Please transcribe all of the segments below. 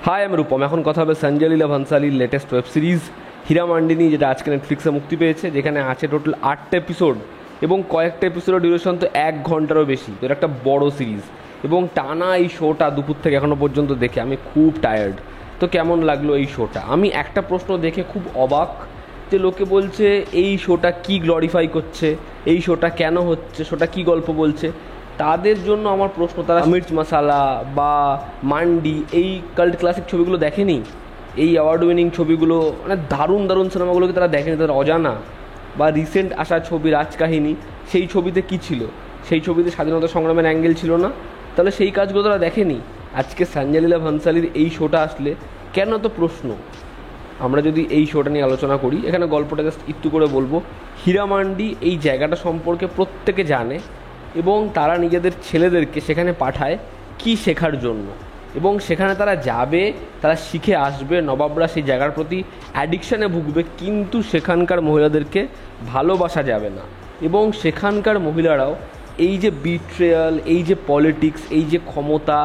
High, আমি রূপম। এখন কথা হবে Sanjay Leela ভান্সালির latest web series হীরা মান্ডিনি, যেটা আজকে নেটফ্লিক্সে মুক্তি পেয়েছে, যেখানে আছে টোটাল 8টা এপিসোড এবং কয়েকটা এপিসোডের ডিউরেশন তো 1 ঘন্টারও বেশি। তো এটা একটা বড় সিরিজ এবং টানা এই শোটা দুপুর থেকে এখনও পর্যন্ত দেখে আমি খুব টায়ার্ড। তো কেমন লাগলো এই শোটা? আমি একটা প্রশ্ন দেখে খুব অবাক, যে লোকে বলছে এই শোটা কি গ্লোরিফাই করছে, এই শোটা কেন হচ্ছে, শোটা কি গল্প বলছে। তাদের জন্য আমার প্রশ্ন, তারা মির্চ মশালা বা মান্ডি এই কাল্ট ক্লাসিক ছবিগুলো দেখেনি? এই অ্যাওয়ার্ড উইনিং ছবিগুলো, মানে দারুণ দারুণ সিনেমাগুলোকে তারা দেখেনি? তারা অজানা? বা রিসেন্ট আসা ছবি রাজকাহিনী, সেই ছবিতে কি ছিল? সেই ছবিতে স্বাধীনতা সংগ্রামের অ্যাঙ্গেল ছিল না? তাহলে সেই কাজগুলো তারা দেখেনি। আজকে সঞ্জয় লীলা ভান্সালির এই শোটা আসলে কেন? তো প্রশ্ন। আমরা যদি এই শোটা নিয়ে আলোচনা করি, এখানে গল্পটা জাস্ট একটু করে বলবো। হীরা মান্ডি এই জায়গাটা সম্পর্কে প্রত্যেকে জানে এবং তারা নিজেদের ছেলেদেরকে সেখানে পাঠায় কি শেখার জন্য, এবং সেখানে তারা যাবে, তারা শিখে আসবে। নবাবরা সেই জায়গার প্রতি অ্যাডিকশানে ভুগবে, কিন্তু সেখানকার মহিলাদেরকে ভালোবাসা যাবে না। এবং সেখানকার মহিলারাও এই যে বিট্রেয়াল, এই যে পলিটিক্স, এই যে ক্ষমতা,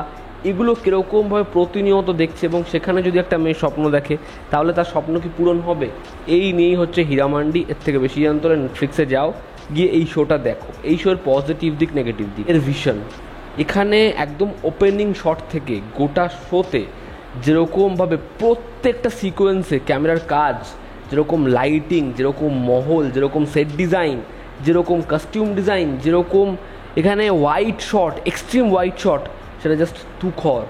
এগুলো কীরকমভাবে প্রতিনিয়ত দেখছে। এবং সেখানে যদি একটা মেয়ে স্বপ্ন দেখে, তাহলে তার স্বপ্ন কি পূরণ হবে? এই নিয়েই হচ্ছে হীরা মান্ডি। এর থেকে বেশি জানতে হলে নেটফ্লিক্সে যাও, গিয়ে এই শোটা দেখো। এই শোর পজিটিভ দিক, নেগেটিভ দিক, এর ভিশন। এখানে একদম ওপেনিং শট থেকে গোটা শোতে যেরকমভাবে প্রত্যেকটা সিকোয়েন্সে ক্যামেরার কাজ, যেরকম লাইটিং, যেরকম মহল, যেরকম সেট ডিজাইন, যেরকম কস্টিউম ডিজাইন, যেরকম এখানে wide shot, extreme wide shot, সেটা জাস্ট তুখর।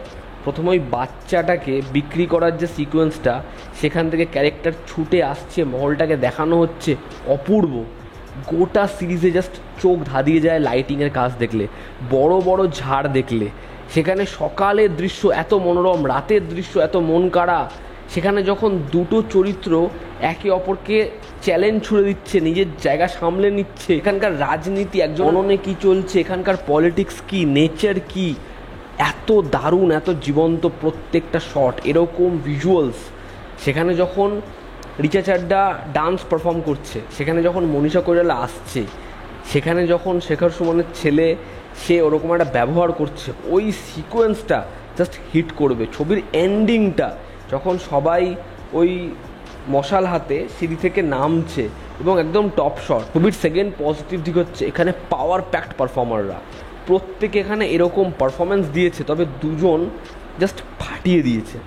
প্রথমে ওই বাচ্চাটাকে বিক্রি করার যে সিকোয়েন্সটা, সেখান থেকে ক্যারেক্টার ছুটে আসছে, মহলটাকে দেখানো হচ্ছে, অপূর্ব। গোটা সিরিজে জাস্ট চোখ ধাঁধিয়ে যায় লাইটিংয়ের কাজ দেখলে, বড় বড় ঝাড় দেখলে। সেখানে সকালের দৃশ্য এত মনোরম, রাতের দৃশ্য এত মন কাড়া। সেখানে যখন দুটো চরিত্র একে অপরকে চ্যালেঞ্জ ছুড়ে দিচ্ছে, নিজের জায়গা সামলে নিচ্ছে, এখানকার রাজনীতি, একজন মননে কী চলছে, এখানকার পলিটিক্স কী, নেচার কী, এত দারুণ, এত জীবন্ত প্রত্যেকটা শট, এরকম ভিজুয়ালস। সেখানে যখন রিচা চাড্ডা ডান্স পারফর্ম করছে, সেখানে যখন মনীষা কৈরালা আসছে, সেখানে যখন শেখর সুমনের ছেলে সে ওরকম একটা ব্যবহার করছে, ওই সিকোয়েন্সটা জাস্ট হিট করবে। ছবির এন্ডিংটা যখন সবাই ওই মশাল হাতে সিঁড়ি থেকে নামছে এবং একদম টপ শট। ছবির সেকেন্ড পজিটিভ দিক হচ্ছে এখানে পাওয়ার প্যাকড পারফর্মাররা প্রত্যেকে এখানে এরকম পারফরমেন্স দিয়েছে, তবে দুজন জাস্ট ফাটিয়ে দিয়েছে।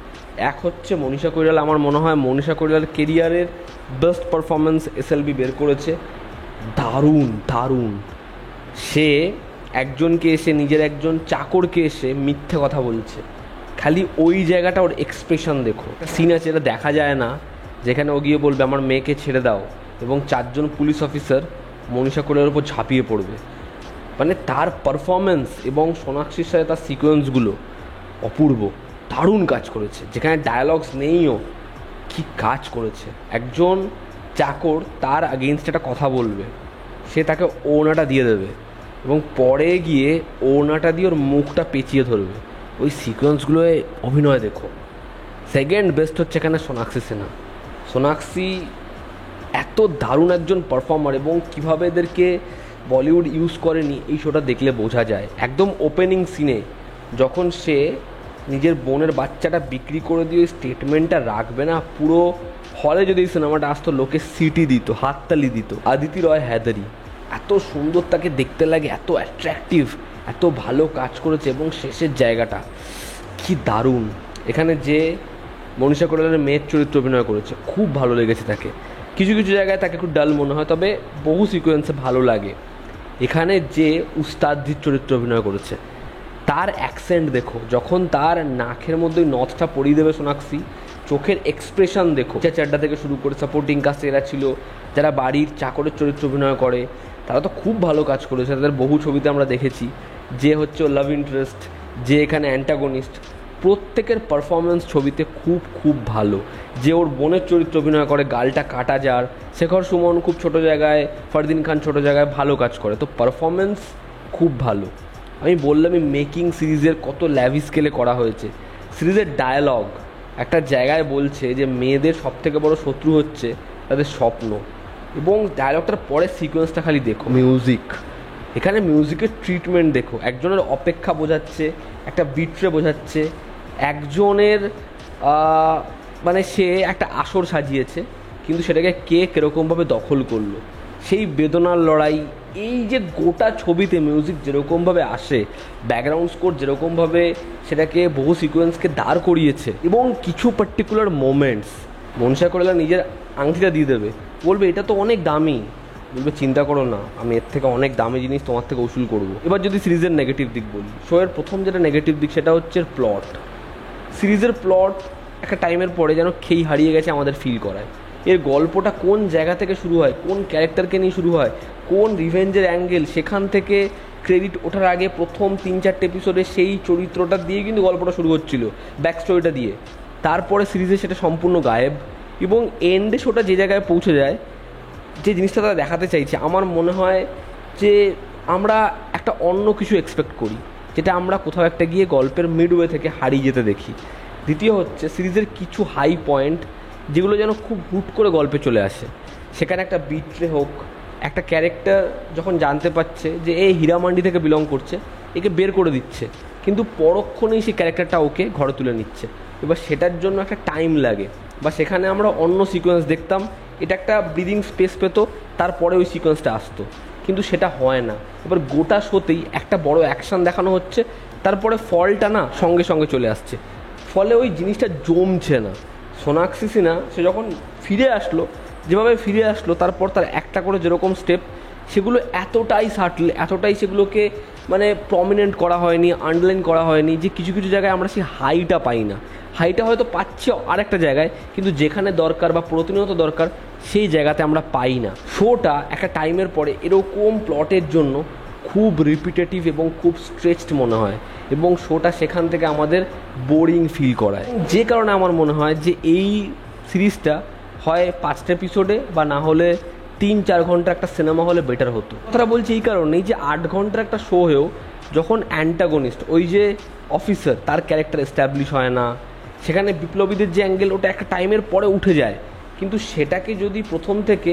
এক হচ্ছে মনীষা কৈরালা। আমার মনে হয় মনীষা কৈরালার কেরিয়ারের বেস্ট পারফরমেন্স এসএলবি বের করেছে। দারুণ দারুণ। সে একজনকে এসে, নিজের একজন চাকরকে এসে মিথ্যে কথা বলছে, খালি ওই জায়গাটা, ওর এক্সপ্রেশন দেখো। একটা সিন আছে, এটা দেখা যায় না, যেখানে ও গিয়ে বলবে আমার মেয়েকে ছেড়ে দাও, এবং 4 জন পুলিশ অফিসার মনীষা কৈরালার উপর ঝাঁপিয়ে পড়বে। মানে তার পারফরমেন্স এবং সোনাক্ষীর সাথে তার সিকোয়েন্সগুলো অপূর্ব, দারুণ কাজ করেছে। যেখানে ডায়ালগস নেইও, কি কাজ করেছে। একজন চাকর তার আগেনস্ট একটা কথা বলবে, সে তাকে ওড়নাটা দিয়ে দেবে এবং পরে গিয়ে ওড়নাটা দিয়ে ওর মুখটা পেঁচিয়ে ধরবে। ওই সিকোয়েন্সগুলোয় অভিনয় দেখো। সেকেন্ড বেস্ট হচ্ছে এখানে সোনাক্ষী সিনহা। সোনাক্ষী এত দারুণ একজন পারফর্মার, এবং কীভাবে এদেরকে বলিউড ইউজ করেনি এই শোটা দেখলে বোঝা যায়। একদম ওপেনিং সিনে যখন সে নিজের বোনের বাচ্চাটা বিক্রি করে দিয়ে ওই স্টেটমেন্টটা রাখবে না, পুরো হলে যদি এই সিনেমাটা আসতো লোকে সিটি দিত, হাততালি দিত। আদিতি রয় হ্যাদারি এত সুন্দর তাকে দেখতে লাগে, এত অ্যাট্রাকটিভ, এত ভালো কাজ করেছে। এবং শেষের জায়গাটা কি দারুণ। এখানে যে মনীষা কৈরালার মেয়ের চরিত্র অভিনয় করেছে, খুব ভালো লেগেছে তাকে। কিছু কিছু জায়গায় তাকে একটু ডাল মনে হয়, তবে বহু সিকোয়েন্সে ভালো লাগে। এখানে যে উস্তাদির চরিত্র অভিনয় করেছে, তার অ্যাকসেন্ট দেখো, যখন তার নাকের মধ্যে ওই নথটা পরিয়ে দেবে সোনাক্ষী, চোখের এক্সপ্রেশন দেখো। চাড্ডা থেকে শুরু করে সাপোর্টিং কাস্টে এরা ছিল, যারা বাড়ির চাকরের চরিত্র অভিনয় করে, তারা তো খুব ভালো কাজ করেছে। তাদের বহু ছবিতে আমরা দেখেছি। যে হচ্ছে লাভ ইন্টারেস্ট, যে এখানে অ্যান্টাগনিস্ট, প্রত্যেকের পারফরমেন্স ছবিতে খুব খুব ভালো। যে ওর বোনের চরিত্র অভিনয় করে, গালটা কাটা যার, শেখর সুমন খুব ছোটো জায়গায়, ফারদিন খান ছোটো জায়গায় ভালো কাজ করে। তো পারফরমেন্স খুব ভালো। আমি বললামই মেকিং সিরিজের কত ল্যাভি স্কেলে করা হয়েছে। সিরিজের ডায়ালগ একটা জায়গায় বলছে যে মেয়েদের সবথেকে বড় শত্রু হচ্ছে তাদের স্বপ্ন, এবং ডায়ালগটার পরে সিকোয়েন্সটা খালি দেখো। মিউজিক, এখানে মিউজিকের ট্রিটমেন্ট দেখো। একজনের অপেক্ষা বোঝাচ্ছে, একটা বিট্রে বোঝাচ্ছে, একজনের মানে সে একটা আসর সাজিয়েছে, কিন্তু সেটাকে কে কীরকমভাবে দখল করলো, সেই বেদনার লড়াই। এই যে গোটা ছবিতে মিউজিক যেরকমভাবে আসে, ব্যাকগ্রাউন্ড স্কোর যেরকমভাবে সেটাকে বহু সিকোয়েন্সকে দাঁড় করিয়েছে, এবং কিছু পার্টিকুলার মোমেন্টস, মনসা কোরেলা নিজের আংটিটা দিয়ে দেবে, বলবে এটা তো অনেক দামি, বলবে চিন্তা করো না, আমি এর থেকে অনেক দামি জিনিস তোমার থেকে উসুল করবো। এবার যদি সিরিজের নেগেটিভ দিক বলি, শোয়ের প্রথম যেটা নেগেটিভ দিক সেটা হচ্ছে প্লট। সিরিজের প্লট একটা টাইমের পরে যেন খেই হারিয়ে গেছে আমাদের ফিল করায়। এর গল্পটা কোন জায়গা থেকে শুরু হয়, কোন ক্যারেক্টারকে নিয়ে শুরু হয়, কোন রিভেঞ্জের অ্যাঙ্গেল, সেখান থেকে ক্রেডিট ওঠার আগে প্রথম 3-4 এপিসোডে সেই চরিত্রটা দিয়ে কিন্তু গল্পটা শুরু হচ্ছিল, ব্যাক স্টোরিটা দিয়ে। তারপরে সিরিজে সেটা সম্পূর্ণ গায়েব, এবং এন্ডে শোটা যে জায়গায় পৌঁছে যায়, যে জিনিসটা তারা দেখাতে চাইছে, আমার মনে হয় যে আমরা একটা অন্য কিছু এক্সপেক্ট করি, যেটা আমরা কোথাও একটা গিয়ে গল্পের মিডওয়ে থেকে হারিয়ে যেতে দেখি। দ্বিতীয় হচ্ছে সিরিজের কিছু হাই পয়েন্ট যেগুলো যেন খুব হুট করে গল্পে চলে আসে। সেখানে একটা বিট্রে হোক, একটা ক্যারেক্টার যখন জানতে পারছে যে এই হীরামান্ডি থেকে বিলং করছে, একে বের করে দিচ্ছে, কিন্তু পরক্ষণেই সেই ক্যারেক্টারটা ওকে ঘরে তুলে নিচ্ছে। এবার সেটার জন্য একটা টাইম লাগে, বা সেখানে আমরা অন্য সিকোয়েন্স দেখতাম, এটা একটা ব্রিদিং স্পেস পেতো, তারপরে ওই সিকোয়েন্সটা আসতো, কিন্তু সেটা হয় না। এবার গোটা শোতেই একটা বড় অ্যাকশান দেখানো হচ্ছে, তারপরে ফলটা না সঙ্গে সঙ্গে চলে আসছে, ফলে ওই জিনিসটা জমছে না। সোনাক্ষী সিনহা সে যখন ফিরে আসলো, যেভাবে ফিরে আসলো, তারপর তার একটা করে যেরকম স্টেপ, সেগুলো এতটাই সাটল, এতটাই সেগুলোকে মানে প্রমিনেন্ট করা হয়নি, আন্ডারলাইন করা হয়নি, যে কিছু কিছু জায়গায় আমরা সেই হাইটা পাই না। হাইটা হয়তো পাচ্ছি আরেকটা জায়গায়, কিন্তু যেখানে দরকার বা প্রতিনিয়ত দরকার সেই জায়গাতে আমরা পাই না। শোটা একটা টাইমের পরে এরকম প্লটের জন্য খুব রিপিটেটিভ এবং খুব স্ট্রেচড মনে হয়, এবং শোটা সেখান থেকে আমাদের বোরিং ফিল করায়। যে কারণে আমার মনে হয় যে এই সিরিজটা হয় 5টা এপিসোডে বা না হলে 3-4 ঘন্টা একটা সিনেমা হলে বেটার হতো। কথাটা বলছি এই কারণেই যে 8 ঘন্টার একটা শো হয়েও যখন অ্যান্টাগনিস্ট, ওই যে অফিসার, তার ক্যারেক্টার এস্টাবলিশ হয় না, সেখানে বিপ্লবীদের যে অ্যাঙ্গেল, ওটা একটা টাইমের পরে উঠে যায়, কিন্তু সেটাকে যদি প্রথম থেকে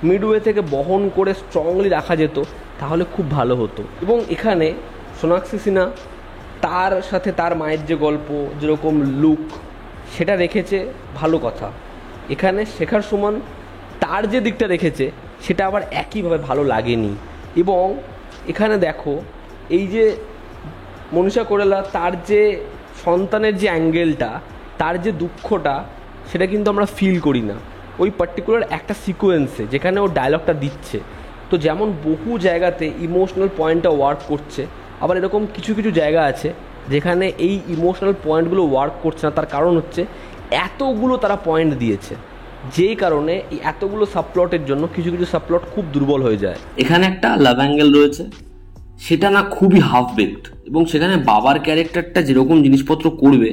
মিডওয়ে থেকে বহন করে স্ট্রংলি রাখা যেত তাহলে খুব ভালো হতো। এবং এখানে সোনাক্ষী সিনহা তার সাথে তার মায়ের যে গল্প, যেরকম লুক, সেটা রেখেছে, ভালো কথা। এখানে শেখার সমান তার যে দিকটা রেখেছে সেটা আবার একইভাবে ভালো লাগেনি। এবং এখানে দেখো, এই যে মনীষা কোরেলা, তার যে সন্তানের যে অ্যাঙ্গেলটা, তার যে দুঃখটা, সেটা কিন্তু আমরা ফিল করি না ওই পার্টিকুলার একটা সিকোয়েন্সে যেখানে ও ডায়লগটা দিচ্ছে। তো যেমন বহু জায়গাতে ইমোশনাল পয়েন্টটা ওয়ার্ক করছে, আবার এরকম কিছু কিছু জায়গা আছে যেখানে এই ইমোশনাল পয়েন্টগুলো ওয়ার্ক করছে না। তার কারণ হচ্ছে এতগুলো তারা পয়েন্ট দিয়েছে, যেই কারণে এই এতগুলো সাবপ্লটের জন্য কিছু কিছু সাবপ্লট খুব দুর্বল হয়ে যায়। এখানে একটা লাভ অ্যাঙ্গেল রয়েছে, সেটা না খুবই হাফ বেকড, এবং সেখানে বাবার ক্যারেক্টারটা যেরকম জিনিসপত্র করবে,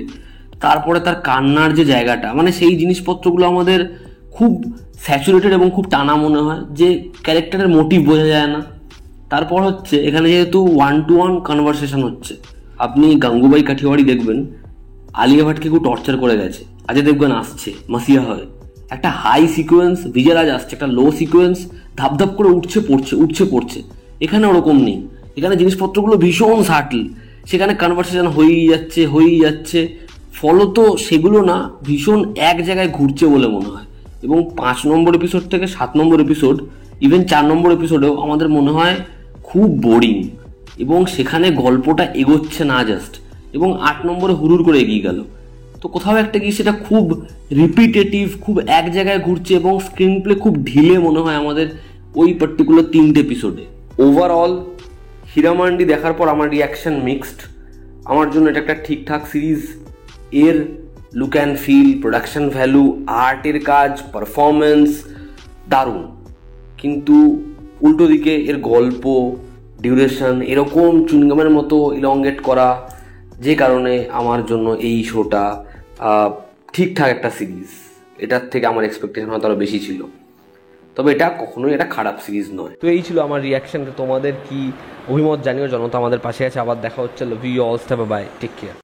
তারপরে তার কান্নার যে জায়গাটা, মানে সেই জিনিসপত্রগুলো আমাদের খুব স্যাচুরেটেড এবং খুব টানা মনে হয়, যে ক্যারেক্টারের মোটিভ বোঝা যায় না। তারপর হচ্ছে এখানে যেহেতু 1-to-1 কনভারসেশন হচ্ছে, আপনি গাঙ্গুবাই কাঠিয়াওয়াড়ি দেখবেন আলিয়া ভাটকে খুব টর্চার করে গেছে, অজয় দেবগন আসছে মাসিয়া হয়, একটা হাই সিকোয়েন্স, বিজয়রাজ আসছে, একটা লো সিকোয়েন্স, ধাপধাপ করে উঠছে পড়ছে। এখানে ওরকম নেই, এখানে জিনিসপত্রগুলো ভীষণ সাটল, সেখানে কনভারসেশন হয়েই যাচ্ছে, ফলত সেগুলো না ভীষণ এক জায়গায় ঘুরছে বলে মনে হয়। এবং 5 নম্বর এপিসোড থেকে 7 নম্বর এপিসোড, ইভেন 4 নম্বর এপিসোডেও আমাদের মনে হয় খুব বোরিং, এবং সেখানে গল্পটা এগোচ্ছে না জাস্ট, এবং 8 নম্বরে হুড়ুর করে এগিয়ে গেল। তো কোথাও একটা গিয়ে সেটা খুব রিপিটেটিভ, খুব এক জায়গায় ঘুরছে, এবং স্ক্রিন প্লে খুব ঢিলে মনে হয় আমাদের ওই পার্টিকুলার 3টে এপিসোডে। ওভারঅল হীরামান্ডি দেখার পর আমার রিয়াকশন মিক্সড। আমার জন্য এটা একটা ঠিকঠাক সিরিজ। এর look and feel, production value, আর্টের কাজ, পারফরমেন্স দারুণ, কিন্তু উল্টো দিকে এর গল্প, ডিউরেশন এরকম চুইংগামের মতো ইলংগেট করা, যে কারণে আমার জন্য এই শোটা ঠিকঠাক একটা সিরিজ। এটার থেকে আমার এক্সপেকটেশন হয়তো আরও বেশি ছিল, তবে এটা কখনোই একটা খারাপ সিরিজ নয়। তো এই ছিল আমার রিয়াকশন। তোমাদের কি অভিমত জানিও, জনতা আমাদের পাশে আছে। আবার দেখা হচ্ছে। Love you all, stay bye, take care.